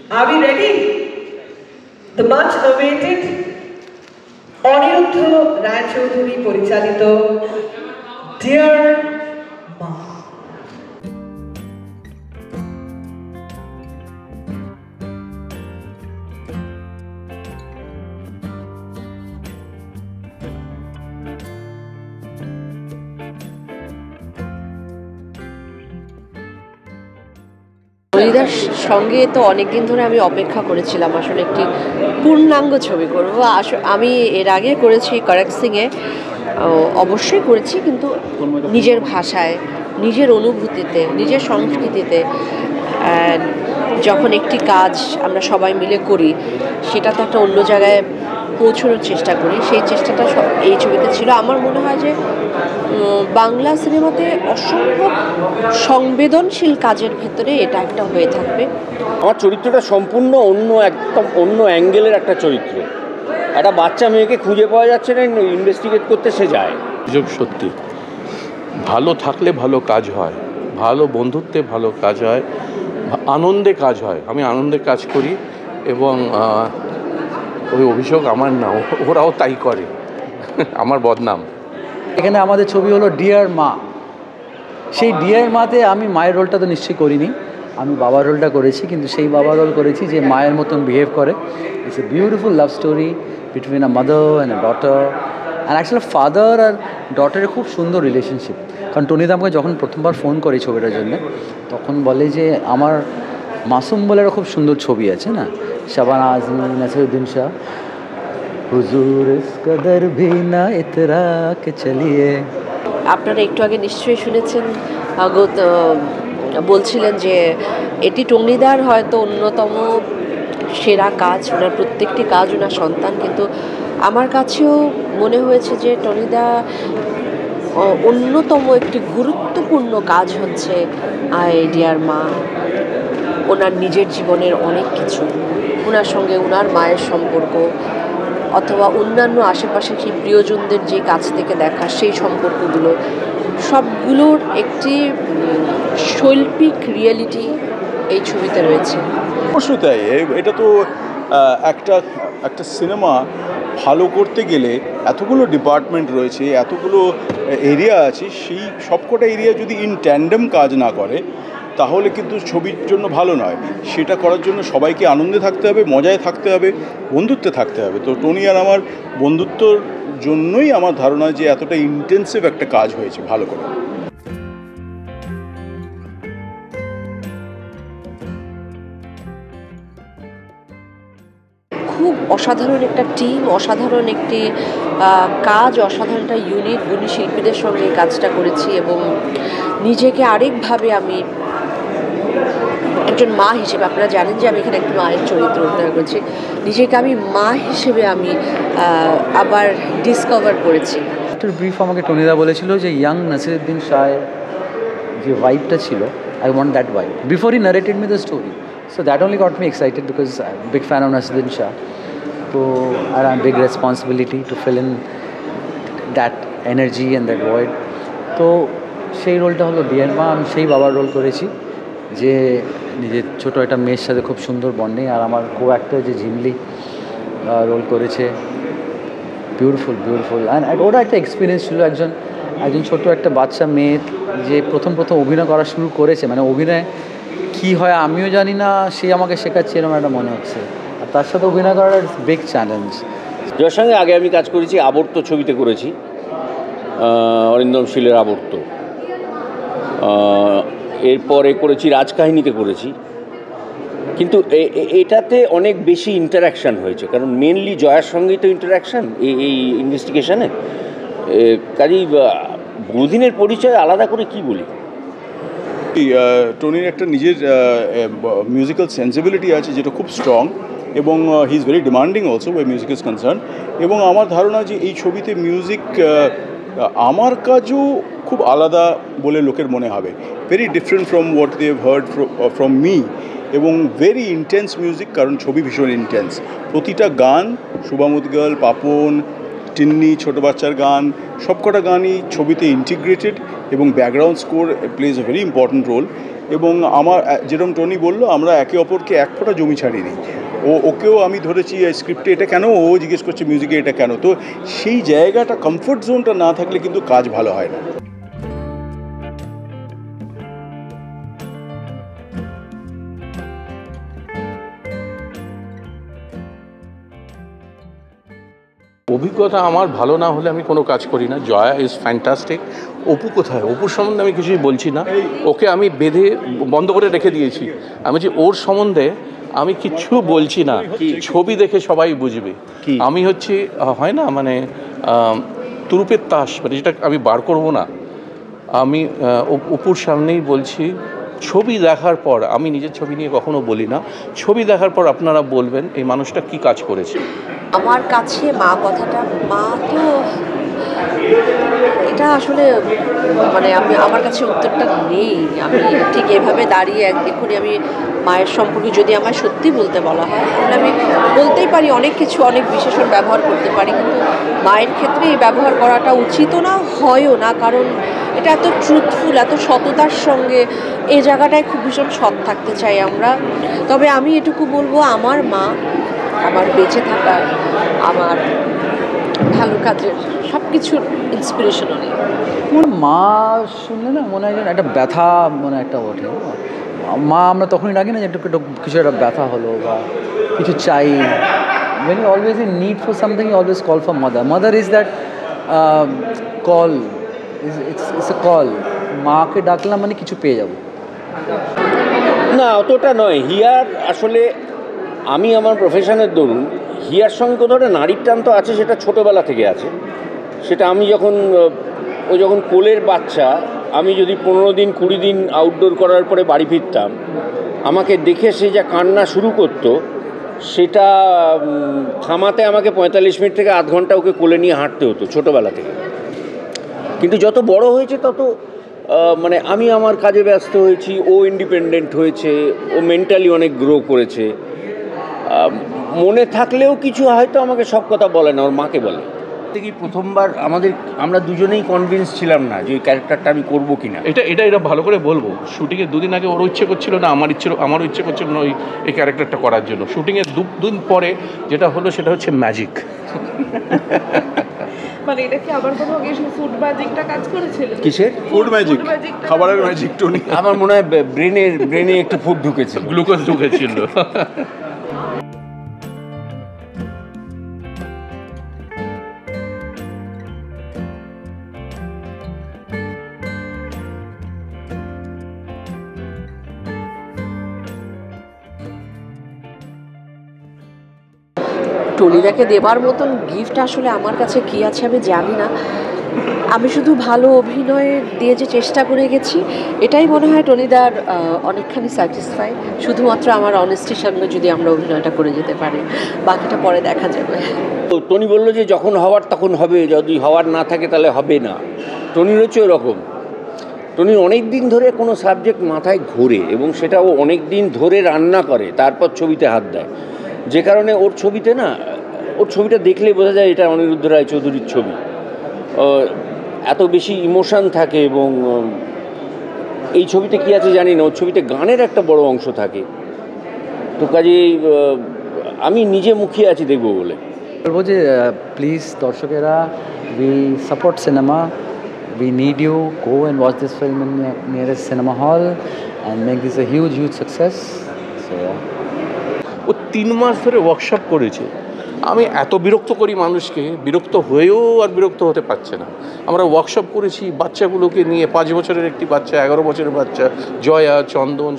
Are we ready? The much awaited Aniruddha Roychowdhury পরিচালিত deer মা। টনিদার সঙ্গে তো অনেকদিন ধরে আমি অপেক্ষা করেছিলাম আসলে একটি পূর্ণাঙ্গ ছবি করব। আমি এর আগে করেছি করেক্ট সিংয়ে, অবশ্যই করেছি, কিন্তু নিজের ভাষায়, নিজের অনুভূতিতে, নিজের সংস্কৃতিতে। যখন একটি কাজ আমরা সবাই মিলে করি, সেটা তো একটা অন্য জায়গায় পৌঁছানোর চেষ্টা করি, সেই চেষ্টাটা এই ছবিতে ছিল। আমার মনে হয় যে বাংলা সিনেমাতে অসম্ভব সংবেদনশীল কাজের ভেতরে এটা একটা হয়ে থাকবে। আমার চরিত্রটা সম্পূর্ণ অন্য, একদম অন্য অ্যাঙ্গেলের একটা চরিত্র। একটা বাচ্চা মেয়েকে খুঁজে পাওয়া যাচ্ছে না, ইনভেস্টিগেট করতে সে যায়। সত্যি ভালো থাকলে ভালো কাজ হয়, ভালো বন্ধুত্বে ভালো কাজ হয়, আনন্দে কাজ হয়। আমি আনন্দে কাজ করি এবং ওই অভিযোগ আমার না, ওরাও তাই করে, আমার বদনাম। এখানে আমাদের ছবি হলো ডিয়ার মা। সেই ডিয়ার মাতে আমি মায়ের রোলটা তো নিশ্চয়ই করিনি, আমি বাবার রোলটা করেছি, কিন্তু সেই বাবার রোল করেছি যে মায়ের মতন বিহেভ করে। It's a beautiful love story between a mother and a daughter. And actually father আর ডটারের খুব সুন্দর রিলেশনশিপ। কারণ টনিদা আমাকে যখন প্রথমবার ফোন করে ছবিটার জন্য, তখন বলে যে আমার মাসুম বলে একটা খুব সুন্দর ছবি আছে না, শাবানা আজমি, নাসিরুদ্দিন শাহ, হুজুর ইস কদর ভি না ইতরা কে চলিয়ে। আপনারা একটু আগে নিশ্চয়ই শুনেছেন, বলছিলেন যে এটি টনিদার হয়তো অন্যতম সেরা কাজ, ওনার প্রত্যেকটি কাজ ওনার সন্তান। কিন্তু আমার কাছেও মনে হয়েছে যে টনিদা অন্যতম একটি গুরুত্বপূর্ণ কাজ হচ্ছে ডিয়ার মা। ওনার নিজের জীবনের অনেক কিছু, ওনার সঙ্গে ওনার মায়ের সম্পর্ক, অথবা অন্যান্য আশেপাশের সেই প্রিয়জনদের যে কাছ থেকে দেখা সেই সম্পর্কগুলো, সবগুলোর একটি শৈল্পিক রিয়েলিটি এই ছবিতে রয়েছে। অবশ্যই তাই। এটা তো একটা সিনেমা ভালো করতে গেলে এতগুলো ডিপার্টমেন্ট রয়েছে, এতগুলো এরিয়া আছে, সেই সবকটা এরিয়া যদি ইন ট্যান্ডেম কাজ না করে তাহলে কিন্তু ছবির জন্য ভালো নয়। সেটা করার জন্য সবাইকে আনন্দে থাকতে হবে, মজায় থাকতে হবে, বন্ধুত্বে থাকতে হবে। তো টনি আর আমার বন্ধুত্বর জন্যই আমার ধারণা যে এতটা ইন্টেন্সিভ একটা কাজ হয়েছে ভালো করে। খুব অসাধারণ একটা টিম, অসাধারণ একটি কাজ, অসাধারণ একটা ইউনিট, গুণী শিল্পীদের সঙ্গে কাজটা করেছি। এবং নিজেকে আরেকভাবে আমি একজন মা হিসেবে, আপনারা জানেন যে আমি এখানে একটি মায়ের চরিত্র অভিনয় করছি, নিজেকে আমি মা হিসেবে আমি আবার ডিসকভার করেছি। একটা ব্রিফ আমাকে টনিদা বলেছিল যে ইয়াং নাসিরুদ্দিন শাহের যে ভাইবটা ছিল, I want that vibe before he নারেটেড me the story. So that only got me excited because I'm a big fan of Naseeruddin Shah. So I had a big responsibility to fill in that energy and that void. তো সেই রোলটা হলো deer মা। আমি সেই বাবার role করেছি যে নিজের ছোটো একটা মেয়ের সাথে খুব সুন্দর বন্ডিং। আর আমার কো অ্যাক্টর যে ঝিমলি রোল করেছে, বিউটিফুল অ্যান্ড ওটা একটা এক্সপিরিয়েন্স ছিল। একজন ছোটো একটা বাচ্চা মেয়ে যে প্রথম অভিনয় করা শুরু করেছে, মানে অভিনয় কী হয় আমিও জানি না, সে আমাকে শেখাচ্ছে এরকম একটা মনে হচ্ছে। আর তার সাথে অভিনয় করাটা বিগ চ্যালেঞ্জ। যার সঙ্গে আগে আমি কাজ করেছি আবর্ত ছবিতে করেছি, অরিন্দম শীলের আবর্ত। এরপরে করেছি রাজকাহিনীতে করেছি, কিন্তু এটাতে অনেক বেশি ইন্টারাকশান হয়েছে, কারণ মেনলি জয়ার সঙ্গেই তো ইন্টারাকশান এই ইনভেস্টিগেশনে। কাজেই বহুদিনের পরিচয় আলাদা করে কি বলি। টনির একটা নিজের মিউজিক্যাল সেন্সিবিলিটি আছে যেটা খুব স্ট্রং, এবং he is very demanding also way music is concern. এবং আমার ধারণা যে এই ছবিতে মিউজিক আমার কাজও খুব আলাদা বলে লোকের মনে হবে, very different from what they have heard from me, এবং ভেরি ইন্টেন্স মিউজিক, কারণ ছবি ভীষণ ইন্টেন্স। প্রতিটা গান, শুভা মুদগল, পাপন, টিন্নি, ছোটো বাচ্চার গান, সবকটা গানই ছবিতে ইন্টিগ্রেটেড, এবং background score plays a very important role. এবং আমার যেরকম টনি বললো, আমরা একে অপরকে এক ফোঁটা জমি ছাড়িনি। ওকেও আমি ধরেছি স্ক্রিপ্টে এটা কেন, ও জিজ্ঞেস করছে মিউজিকে এটা কেন। তো সেই জায়গাটা, কমফোর্ট জোনটা না থাকলে কিন্তু কাজ ভালো হয় না। অভিজ্ঞতা আমার ভালো না হলে আমি কোনো কাজ করি না। Jaya is fantastic. অপু কোথায়? অপুর সম্বন্ধে আমি কিছুই বলছি না, ওকে আমি বেঁধে বন্ধ করে রেখে দিয়েছি। আমি বলছি ওর সম্বন্ধে আমি কিচ্ছু বলছি না, ছবি দেখে সবাই বুঝবে। আমি হচ্ছে হয় না মানে তুরুপের তাস, মানে যেটা আমি বার করবো না, আমি অপুর সামনেই বলছি ছবি দেখার পর, আমি নিজের ছবি নিয়ে কখনো বলি না, ছবি দেখার পর আপনারা বলবেন এই মানুষটা কি কাজ করেছে। আমার কাছে মা কথাটা, মা তো এটা আসলে মানে আমার কাছে উত্তরটা নেই। আমি ঠিক এভাবে দাঁড়িয়ে এক্ষুনি আমি মায়ের সম্পর্কে যদি আমার সত্যি বলতে বলা হয় তাহলে আমি বলতেই পারি অনেক কিছু, অনেক বিশেষণ ব্যবহার করতে পারি, কিন্তু মায়ের ক্ষেত্রে এই ব্যবহার করাটা উচিতও না, হয়ও না, কারণ এটা এত ট্রুথফুল, এত সততার সঙ্গে এই জায়গাটায় খুব ভীষণ সৎ থাকতে চাই আমরা। তবে আমি এটুকু বলবো, আমার মা আমার বেঁচে থাকার, আমার ভালো কাজের সব কিছুর ইন্সপিরেশন অনেক। মা শুনলে না মনে হয় যেন একটা ব্যথা, মনে একটা ওঠে। মা আমরা তখনই ডাকি না যে একটু কিছু একটা ব্যথা হলো বা কিছু চাই। when you always in need for something, you always call for mother. Mother is that call, it's a call. মাকে ডাকলাম মানে কিছু পেয়ে যাব না, অতটা নয়। হিয়ার আসলে আমি আমার প্রফেশনের দরুন হিয়ার সঙ্গে কোথাও একটা নারীর টান তো আছে, সেটা ছোটোবেলা থেকে আছে। সেটা আমি যখন ও যখন কোলের বাচ্চা, আমি যদি 15 দিন 20 দিন আউটডোর করার পরে বাড়ি ফিরতাম, আমাকে দেখে সে যা কান্না শুরু করতো, সেটা থামাতে আমাকে 45 মিনিট থেকে আধ ঘন্টা ওকে কোলে নিয়ে হাঁটতে হতো ছোটোবেলা থেকে। কিন্তু যত বড় হয়েছে তত মানে আমি আমার কাজে ব্যস্ত হয়েছি, ও ইন্ডিপেন্ডেন্ট হয়েছে, ও মেন্টালি অনেক গ্রো করেছে। মনে থাকলেও কিছু হয়তো আমাকে সব কথা বলে না, ওর মাকে বলে। থেকে প্রথমবার আমরা দুজনেই কনভিন্স ছিলাম না যে এই ক্যারেক্টারটা আমি করবো কিনা। এটা ভালো করে বলবো, শুটিংয়ের 2 দিন আগে ওর ইচ্ছে করছিল না, আমারও ইচ্ছে করছিল না এই ক্যারেক্টারটা করার জন্য। শুটিংয়ের 2 দিন পরে যেটা হলো সেটা হচ্ছে ম্যাজিক। মানে এটা কি আবার কোনো ফুড ম্যাজিকটা কাজ করেছিল? কিসের ফুড ম্যাজিক? খাবারের ম্যাজিক টনি? আমার মনে হয় ব্রেনে একটু ফুড ঢুকেছিল, গ্লুকোজ ঢুকেছিল। টনিদাকে দেবার মতন গিফট আসলে আমার কাছে কী আছে আমি জানি না। আমি শুধু ভালো অভিনয় দিয়ে যে চেষ্টা করে গেছি, এটাই মনে হয় টনিদার অনেকখানি স্যাটিসফাই। শুধুমাত্র আমার অনেস্টির সঙ্গে যদি আমরা অভিনয়টা করে যেতে পারি, বাকিটা পরে দেখা যাবে। তো টনি বললো যে যখন হওয়ার তখন হবে, যদি হওয়ার না থাকে তাহলে হবে না। টনির হচ্ছে ওরকম। টনি অনেক দিন ধরে কোনো সাবজেক্ট মাথায় ঘোরে এবং সেটা ও অনেক দিন ধরে রান্না করে, তারপর ছবিতে হাত দেয়। যে কারণে ওর ছবিটা দেখলে বোঝা যায় এটা অনিরুদ্ধ রায়চৌধুরীর ছবি। এত বেশি ইমোশান থাকে এবং এই ছবিতে কী আছে জানি না, ওর ছবিতে গানের একটা বড় অংশ থাকে। তো কাজেই আমি নিজে মুখিয়ে আছি দেখবো বলে। বলবো যে প্লিজ দর্শকেরা, we support cinema, we need you, go and watch this film in your nearest cinema hall and make this a huge success. So ও 3 মাস ধরে ওয়ার্কশপ করেছে। আমি এত বিরক্ত করি মানুষকে, বিরক্ত হয়েও আর বিরক্ত হতে পারছে না। আমরা ওয়ার্কশপ করেছি বাচ্চাগুলোকে নিয়ে, 5 বছরের একটি বাচ্চা, 11 বছরের বাচ্চা, জয়া, চন্দন।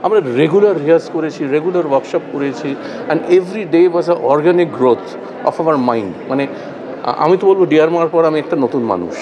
আমরা রেগুলার রিহার্স করেছি, রেগুলার ওয়ার্কশপ করেছি, and every day was a organic growth of our mind. মানে আমি তো বলবো ডিয়ার মার পর আমি একটা নতুন মানুষ।